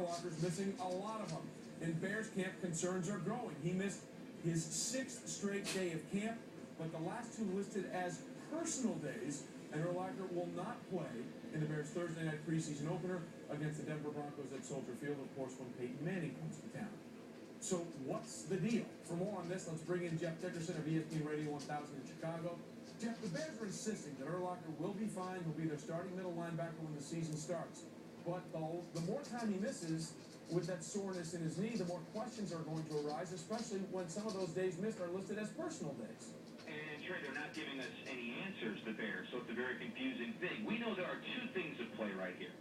Urlacher's missing a lot of them. In Bears camp, concerns are growing. He missed his 6th straight day of camp, but the last 2 listed as personal days, and Urlacher will not play in the Bears' Thursday night preseason opener against the Denver Broncos at Soldier Field, of course, when Peyton Manning comes to town. So what's the deal? For more on this, let's bring in Jeff Dickerson of ESPN Radio 1000 in Chicago. Jeff, the Bears are insisting that Urlacher will be fine. He'll be their starting middle linebacker when the season starts. But the more time he misses with that soreness in his knee, the more questions are going to arise, especially when some of those days missed are listed as personal days. And Trey, they're not giving us any answers, the Bears, so it's a very confusing thing. We know there are 2 things at play right here.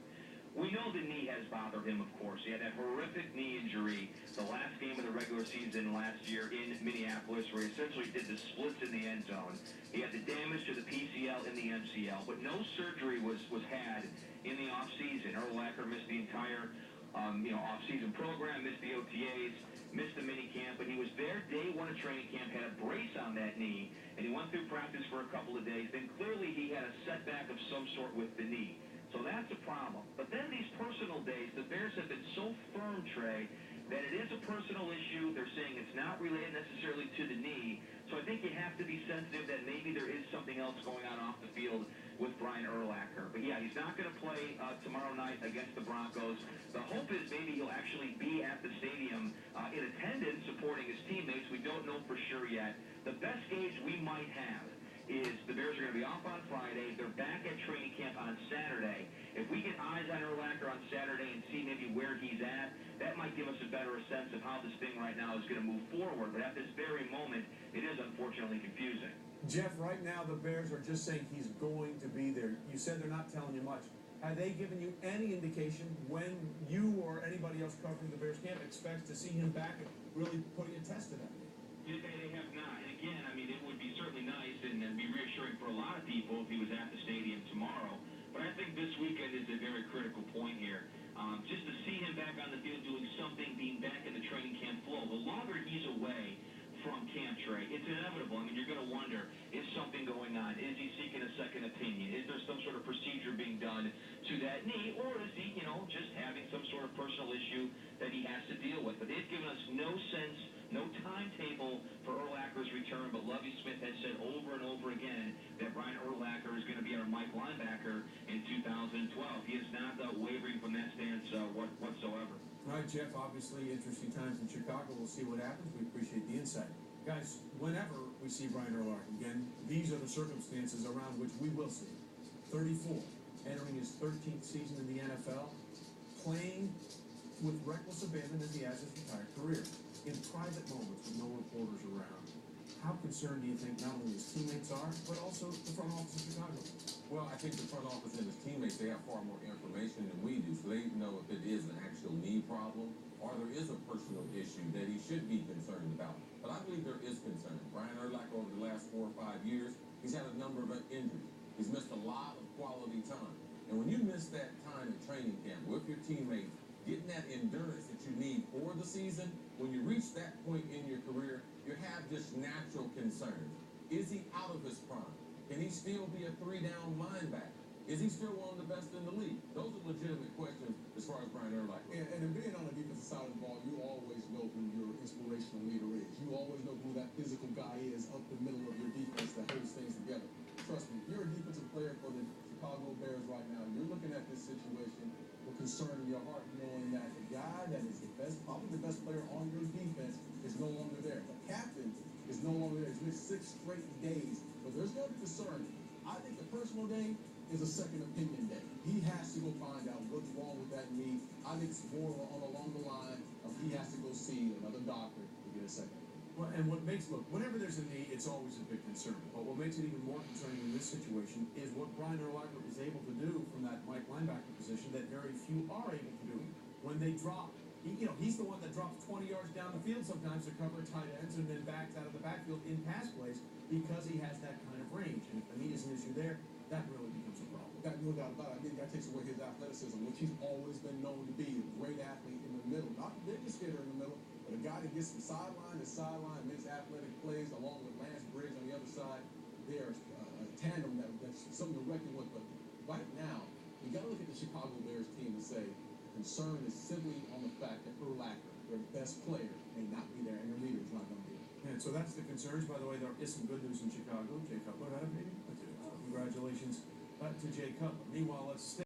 We know the knee has bothered him, of course. He had that horrific knee injury the last game of the regular season last year in Minneapolis, where he essentially did the splits in the end zone. He had the damage to the PCL and the MCL, but no surgery was had in the offseason. Urlacher missed the entire off-season program, missed the OTAs, missed the mini camp, but he was there day 1 of training camp, had a brace on that knee, and he went through practice for a couple of days. Then clearly he had a setback of some sort with the knee. So that's a problem. But then these personal days, the Bears have been so firm, Trey, that it is a personal issue. They're saying it's not related necessarily to the knee. So I think you have to be sensitive that maybe there is something else going on off the field with Brian Urlacher. But yeah, he's not going to play tomorrow night against the Broncos. The hope is maybe he'll actually be at the stadium in attendance supporting his teammates. We don't know for sure yet. The best gauge we might have is the Bears are going to be off on Friday. They're back at training camp on Saturday. If we get eyes on Urlacher on Saturday and see maybe where he's at, that might give us a better sense of how this thing right now is going to move forward. But at this very moment, it is unfortunately confusing. Jeff, right now the Bears are just saying he's going to be there. You said they're not telling you much. Have they given you any indication when you or anybody else covering the Bears camp expects to see him back and really putting a test to that? They have not. And again, I mean, it would be certainly nice and be reassuring for a lot of people if he was at the stadium tomorrow. But I think this weekend is a very critical point here. Just to see him back on the field doing something, being back in the training camp flow. The longer he's away from camp, Trey, it's inevitable. I mean, you're going to wonder, is something going on? Is he seeking a second opinion? Is there some sort of procedure being done to that knee? Or is he, just having some sort of personal issue that he has to deal with? But they've given us no sense, no timetable for Urlacher's return, but Lovie Smith has said over and over again that Brian Urlacher is going to be our Mike linebacker in 2012. He is not wavering from that stance whatsoever. All right, Jeff, obviously interesting times in Chicago. We'll see what happens. We appreciate the insight. Guys, whenever we see Brian Urlacher again, these are the circumstances around which we will see. 34, entering his 13th season in the NFL, playing with reckless abandon as he has his entire career, in private moments with no reporters around. How concerned do you think not only his teammates are, but also the front office in Chicago? Well, I think the front office and his teammates, they have far more information than we do, so they know if it is an actual knee problem or there is a personal issue that he should be concerned about. But I believe there is concern. Brian Urlacher, over the last 4 or 5 years, he's had a number of injuries. He's missed a lot of quality time. And when you miss that time in training camp with your teammates, getting that endurance that you need for the season, when you reach that point in your career, you have just natural concerns. Is he out of his prime? Can he still be a 3-down linebacker? Is he still one of the best in the league? Those are legitimate questions as far as Brian Urlacher. And in being on the defensive side of the ball, you always know who your inspirational leader is. You always know who that physical guy is up the middle of your defense that holds things together. Trust me, if you're a defensive player for the Chicago Bears right now, you're looking at this situation with concern in your heart, knowing that the guy that is the best, probably the best player on your defense is no longer there. The captain is no longer there. It's been 6 straight days. But there's no concern. I think the personal day is a second opinion day. He has to go find out what's wrong with that knee. I think it's more along the line of he has to go see another doctor to get a second. Well, and whenever there's a knee, it's always a big concern. But what makes it even more concerning in this situation is what Brian Urlacher is able to do from that Mike linebacker position that very few are able to do when they drop. He's the one that drops 20 yards down the field sometimes to cover tight ends and then backs out of the backfield in pass plays because he has that kind of range. And if the knee is an issue there, that really becomes a problem. Got no doubt about it. I think that takes away his athleticism, which he's always been known to be. A great athlete in the middle. Not the biggest hitter in the middle, but a guy that gets from sideline to sideline, makes athletic plays along with Lance Briggs on the other side. They're a tandem that's something to reckon with. But right now, you got to look at the Chicago Bears team and say, concern is simply on the fact that Urlacher, their best player, may not be there and their leader is not going to be there. And so that's the concerns. By the way, there is some good news in Chicago. Jay Cutler had a meeting. Congratulations to Jay Cutler. Meanwhile, let's stay.